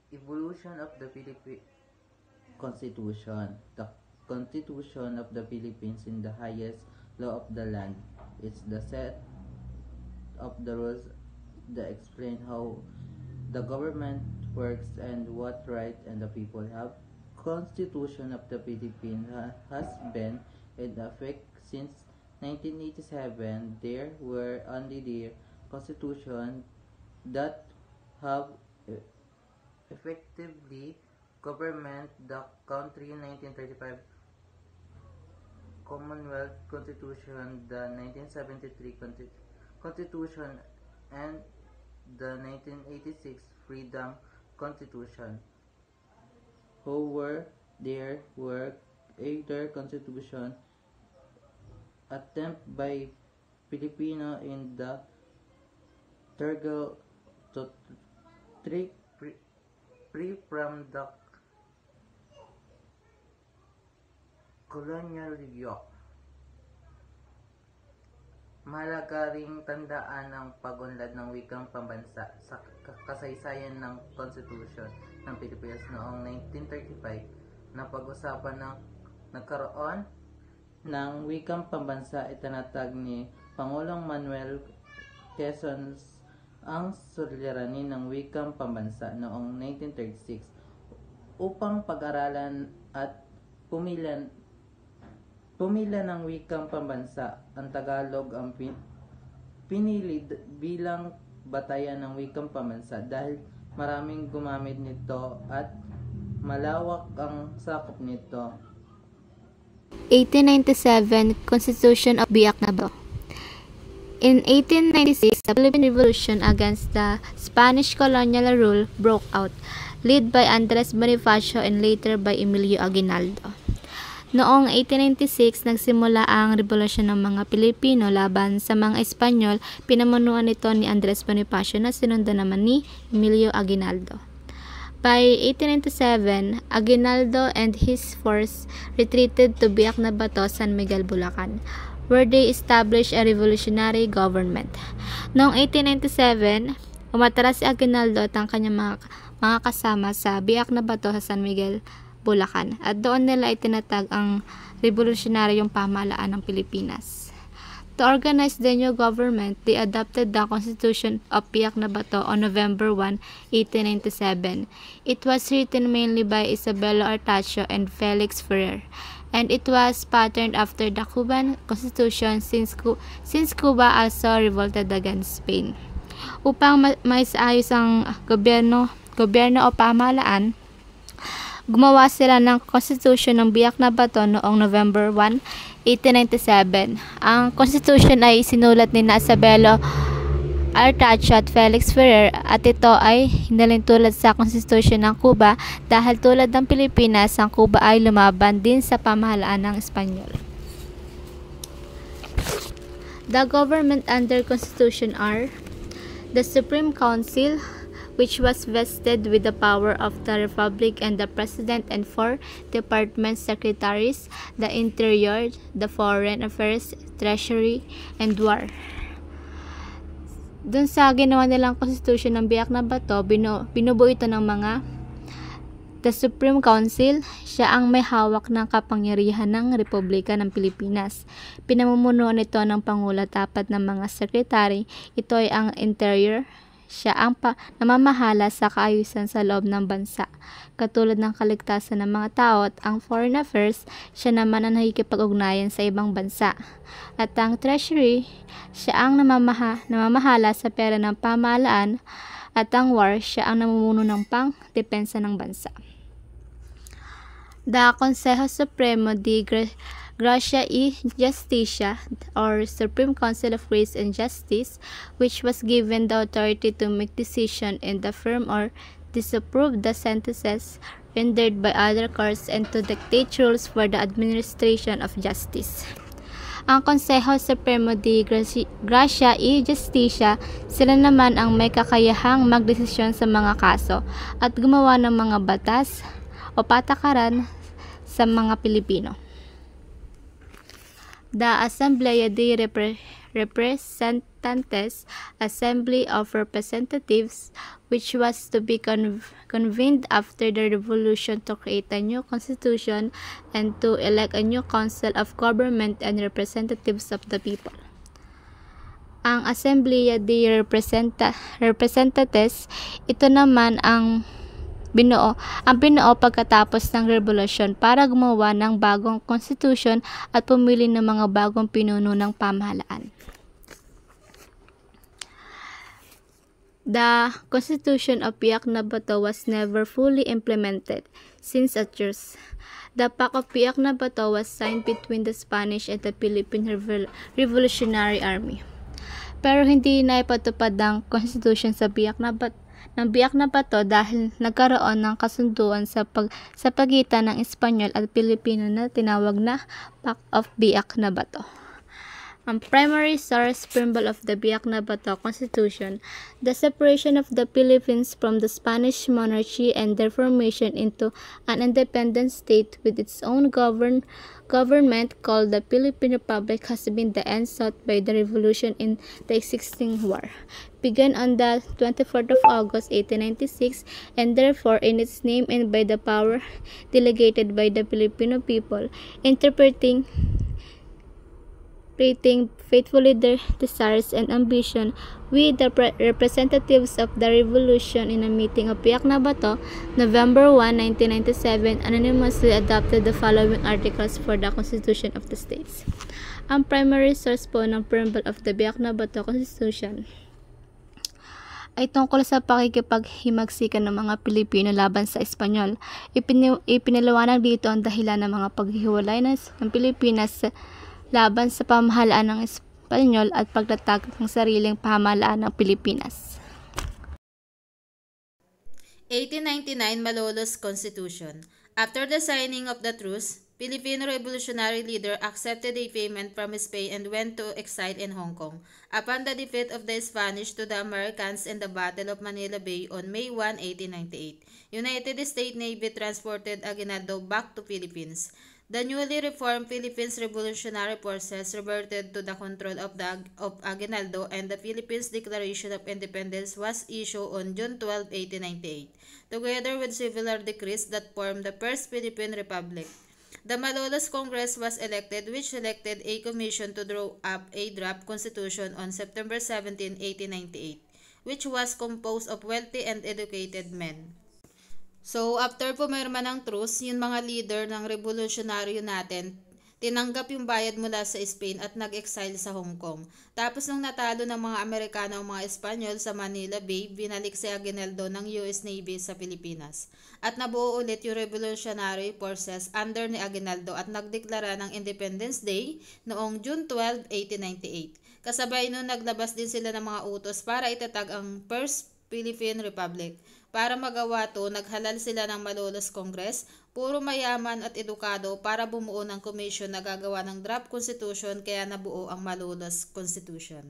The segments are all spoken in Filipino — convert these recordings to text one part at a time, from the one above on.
Evolution of the Philippine Constitution. The Constitution of the Philippines is the highest law of the land. It's the set of the rules that explain how the government works and what rights and the people have. Constitution of the Philippines has been in effect since 1987. There were only the constitution that have effectively government the country. 1935 Commonwealth Constitution, the 1973 Constitution, and the 1986 Freedom Constitution. However, there were either constitution attempt by Filipino in the struggle to break free from the colonial yoke. Mahalaga ring tandaan ang pag-unlad ng wikang pambansa sa kasaysayan ng Constitution ng Pilipinas noong 1935 na pag-usapan ng nagkaroon ng wikang pambansa. Itinatag ni Pangulong Manuel Quezon ang suliranin ng wikang pambansa noong 1936 upang pag-aralan at pumila ng wikang pambansa. Ang Tagalog ang pinili bilang batayan ng wikang pambansa dahil maraming gumamit nito at malawak ang sakop nito. 1897 Constitution of Biak na Bato. In 1896, the Philippine Revolution against the Spanish colonial rule broke out, led by Andres Bonifacio and later by Emilio Aguinaldo. Noong 1896, nagsimula ang revolusyon ng mga Pilipino laban sa mga Espanyol. Pinamunuan nito ni Andres Bonifacio na sinundan naman ni Emilio Aguinaldo. By 1897, Aguinaldo and his force retreated to Biak na Bato, San Miguel, Bulacan, where they established a revolutionary government. Noong 1897, umatras si Aguinaldo at ang kanyang mga kasama sa Biak na Bato sa San Miguel, Bulacan, at doon nila itinatag ang revolusyonaryong pamahalaan ng Pilipinas. To organize the new government, they adopted the Constitution of Biak na Bato on November 1, 1897. It was written mainly by Isabelo Artacho and Felix Ferrer, and it was patterned after the Cuban Constitution since Cuba also revolted against Spain. Upang maisayos ang gobyerno o pamahalaan, gumawa sila ng Constitution ng Biak na Bato noong November 1, 1897. Ang Constitution ay sinulat ni Isabelo Artacho at Felix Ferrer at ito ay hinalin tulad sa Constitution ng Cuba dahil tulad ng Pilipinas, ang Cuba ay lumaban din sa pamahalaan ng Espanyol. The government under Constitution are the Supreme Council, which was vested with the power of the Republic and the President and 4 department secretaries, the Interior, the Foreign Affairs, Treasury, and War. Dun sa ginawa nilang Constitution ng Biak na Bato, binubuo ito ng mga the Supreme Council. Siya ang may hawak ng kapangyarihan ng Republika ng Pilipinas. Pinamumunuan ito ng Pangulo at 4 ng mga sekretary. Ito ay ang Interior. Siya ang namamahala sa kaayusan sa loob ng bansa, katulad ng kaligtasan ng mga tao, at ang Foreign Affairs, siya naman ang nakikipag-ugnayan sa ibang bansa. At ang Treasury, siya ang namamahala sa pera ng pamahalaan, at ang War, siya ang namumuno ng pang-depensa ng bansa. The Consejo Supremo de Gracia y Justicia, or Supreme Council of Grace and Justice, which was given the authority to make decision in the firm or disapprove the sentences rendered by other courts and to dictate rules for the administration of justice. Ang Consejo Supremo de Gracia y Justicia, sila naman ang may kakayahang magdesisyon sa mga kaso at gumawa ng mga batas o patakaran sa mga Pilipino. The Asamblea de Representante Representantes, Assembly of Representatives, which was to be convened after the revolution to create a new constitution and to elect a new council of government and representatives of the people. Ang Asamblea de Representantes, ito naman ang binuo pagkatapos ng revolusyon para gumawa ng bagong constitution at pumili ng mga bagong pinuno ng pamahalaan. The Constitution of Biak na Bato was never fully implemented since at years. The Pact of Biak na Bato was signed between the Spanish and the Philippine Revolutionary Army. Pero hindi na ipatupad ang Constitution sa Biak na Bato dahil nagkaroon ng kasunduan sa pagitan ng Espanyol at Pilipino na tinawag na Pact of Biak na Bato. Ang primary source symbol of the Biak na Bato Constitution, the separation of the Philippines from the Spanish monarchy and their formation into an independent state with its own government called the Philippine Republic has been the end sought by the revolution in the existing war, began on the 24th of August 1896 and therefore in its name and by the power delegated by the Filipino people, interpreting faithfully their desires and ambition, we, the representatives of the revolution in a meeting of Biak na Bato, November 1, 1997, anonymously adopted the following articles for the Constitution of the States. Ang primary source po ng preamble of the Biak na Bato Constitution ay tungkol sa pakikipaghimaksikan ng mga Pilipino laban sa Espanyol. Ipinaliwanag dito ang dahilan ng mga paghihiwalay ng Pilipinas laban sa pamahalaan ng Espanyol at pagtatag ng sariling pamahalaan ng Pilipinas. 1899 Malolos Constitution. After the signing of the truce, Filipino revolutionary leader accepted a payment from Spain and went to exile in Hong Kong. Upon the defeat of the Spanish to the Americans in the Battle of Manila Bay on May 1, 1898, United States Navy transported Aguinaldo back to Philippines. The newly reformed Philippines Revolutionary Forces reverted to the control of Aguinaldo, and the Philippines Declaration of Independence was issued on June 12, 1898, together with similar decrees that formed the First Philippine Republic. The Malolos Congress was elected, which elected a commission to draw up a draft constitution on September 17, 1898, which was composed of wealthy and educated men. So, after pumirma ng truce, yung mga leader ng revolutionaryo natin, tinanggap yung bayad mula sa Spain at nag-exile sa Hong Kong. Tapos nung natalo ng mga Amerikano ang mga Espanyol sa Manila Bay, binalik si Aguinaldo ng US Navy sa Pilipinas. At nabuo ulit yung revolutionary forces under ni Aguinaldo at nagdeklara ng Independence Day noong June 12, 1898. Kasabay nun naglabas din sila ng mga utos para itatag ang First Philippine Republic. Para magawa to, naghalal sila ng Malolos Congress, puro mayaman at edukado para bumuo ng commission na gagawa ng draft constitution, kaya nabuo ang Malolos Constitution.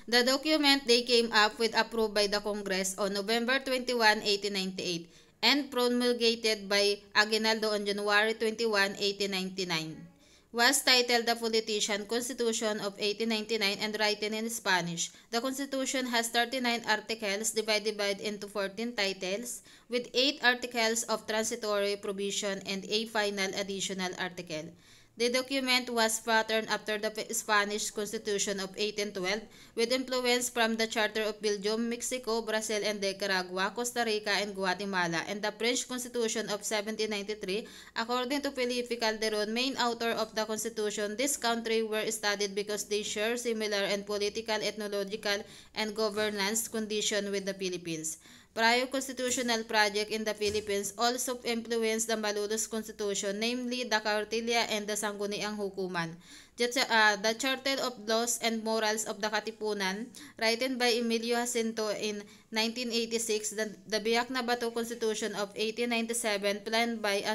The document they came up with approved by the Congress on November 21, 1898 and promulgated by Aguinaldo on January 21, 1899. Was titled the Politician Constitution of 1899 and written in Spanish. The Constitution has 39 articles divided into 14 titles, with 8 articles of transitory provision and a final additional article. The document was patterned after the Spanish Constitution of 1812, with influence from the Charter of Belgium, Mexico, Brazil, and Nicaragua, Costa Rica, and Guatemala, and the French Constitution of 1793. According to Philippe Calderon, main author of the Constitution, these countries were studied because they share similar and political, ethnological, and governance conditions with the Philippines. Prior constitutional project in the Philippines also influenced the Malolos Constitution, namely the Cartilla and the Sangguniang Hukuman. The Charter of Laws and Morals of the Katipunan, written by Emilio Jacinto in 1986, the Biak na Bato Constitution of 1897, planned by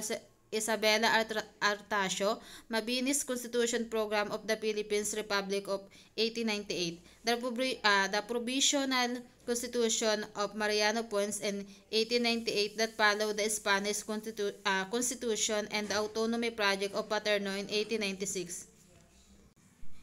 Isabela Artacio, Mabini's Constitution Program of the Philippines Republic of 1898, the Provisional Constitution of Mariano Ponce in 1898 that followed the Spanish Constitution, and the Autonomy Project of Paterno in 1896.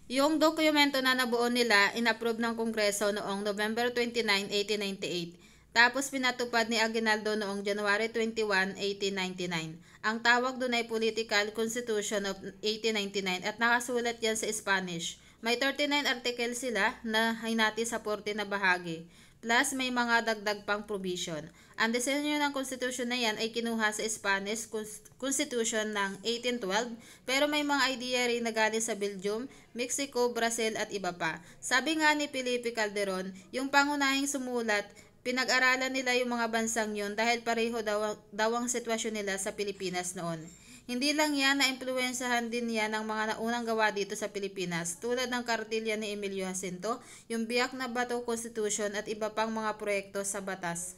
Yung dokumento na nabuo nila, inapprove ng Kongreso noong November 29, 1898. Tapos pinatupad ni Aguinaldo noong January 21, 1899. Ang tawag doon ay Political Constitution of 1899 at nakasulat yan sa Spanish. May 39 articles sila na hinati sa 40 na bahagi. Plus may mga dagdag pang provision. Ang disenyo ng konstitusyon na yan ay kinuha sa Spanish Constitution ng 1812 pero may mga idea rin na galing sa Belgium, Mexico, Brazil at iba pa. Sabi nga ni Felipe Calderon, yung pangunahing sumulat, pinag-aralan nila yung mga bansang yun dahil pareho daw ang sitwasyon nila sa Pilipinas noon. Hindi lang yan, na-impluensyahan din yan ng mga naunang gawa dito sa Pilipinas tulad ng Kartilya ni Emilio Jacinto, yung Biak na Bato Constitution at iba pang mga proyekto sa batas.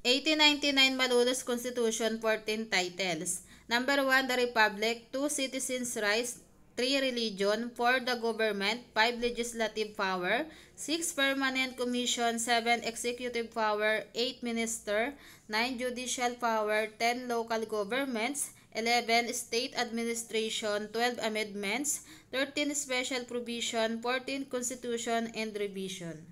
1899 Malolos Constitution, 14 titles. Number 1, the Republic. 2, citizens' rights. 3, religion. 4, the government. 5, legislative power. 6, permanent commission. 7, executive power. 8, minister. 9, judicial power. 10, local governments. 11, state administration. 12, amendments. 13, special provision. 14, constitution and revision.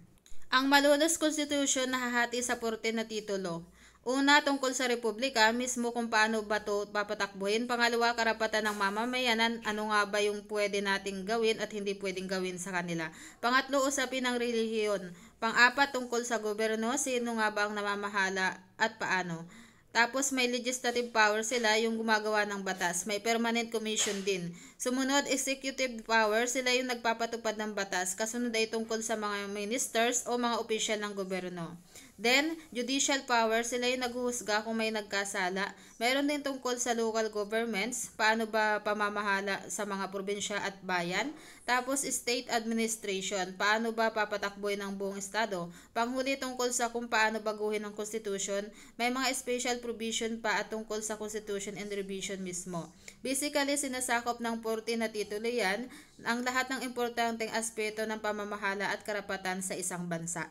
Ang Malolos Constitution nahahati sa 14 na titulo. Una, tungkol sa republika, mismo kung paano ba ito papatakbuhin. Pangalawa, karapatan ng mamamayanan, ano nga ba yung pwede nating gawin at hindi pwedeng gawin sa kanila. Pangatlo, usapin ng relihiyon. Pang-apat, tungkol sa gobyerno, sino nga ba ang namamahala at paano. Tapos may legislative power sila, yung gumagawa ng batas. May permanent commission din. Sumunod, executive power, sila yung nagpapatupad ng batas. Kasunod ay tungkol sa mga ministers o mga opisyal ng gobyerno. Then, judicial power, sila yung naghuhusga kung may nagkasala. Meron din tungkol sa local governments, paano ba pamamahala sa mga probinsya at bayan. Tapos, state administration, paano ba papatakboy ng buong estado. Panghuli tungkol sa kung paano baguhin ang constitution. May mga special provision pa at tungkol sa constitution and revision mismo. Basically, sinasakop ng 14 na titulo yan, ang lahat ng importanteng aspeto ng pamamahala at karapatan sa isang bansa.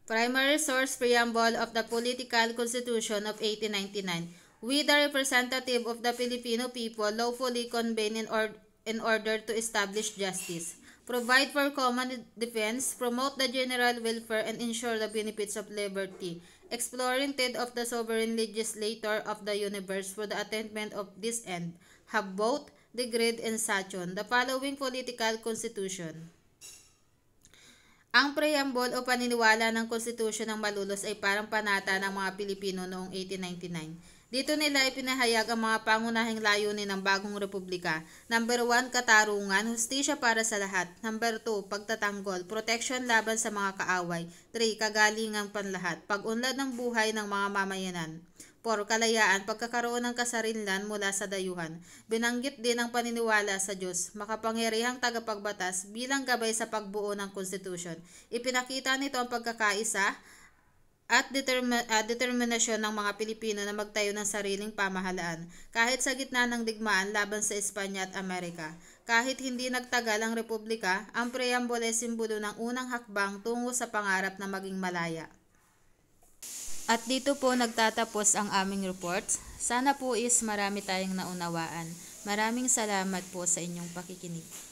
Primary source preamble of the Political Constitution of 1899. We, the representative of the Filipino people, lawfully convene in order to establish justice, provide for common defense, promote the general welfare, and ensure the benefits of liberty, exploring intent of the sovereign legislator of the universe for the attainment of this end, have both decreed and sanctioned the following political constitution. Ang preamble o paniniwala ng konstitusyon ng Malolos ay parang panata ng mga Pilipino noong 1899. Dito nila ipinahayag ang mga pangunahing layunin ng bagong republika. Number 1, katarungan, hustisya para sa lahat. Number 2, pagtatanggol, protection laban sa mga kaaway. 3, kagalingang panlahat, pag-unlad ng buhay ng mga mamayanan. 4, kalayaan, pagkakaroon ng kasarinlan mula sa dayuhan. Binanggit din ang paniniwala sa Diyos, makapangyarihang tagapagbatas bilang gabay sa pagbuo ng konstitusyon. Ipinakita nito ang pagkakaisa at determinasyon ng mga Pilipino na magtayo ng sariling pamahalaan, kahit sa gitna ng digmaan laban sa Espanya at Amerika. Kahit hindi nagtagal ang republika, ang preambule ay simbolo ng unang hakbang tungo sa pangarap na maging malaya. At dito po nagtatapos ang aming report. Sana po is marami tayong naunawaan. Maraming salamat po sa inyong pakikinig.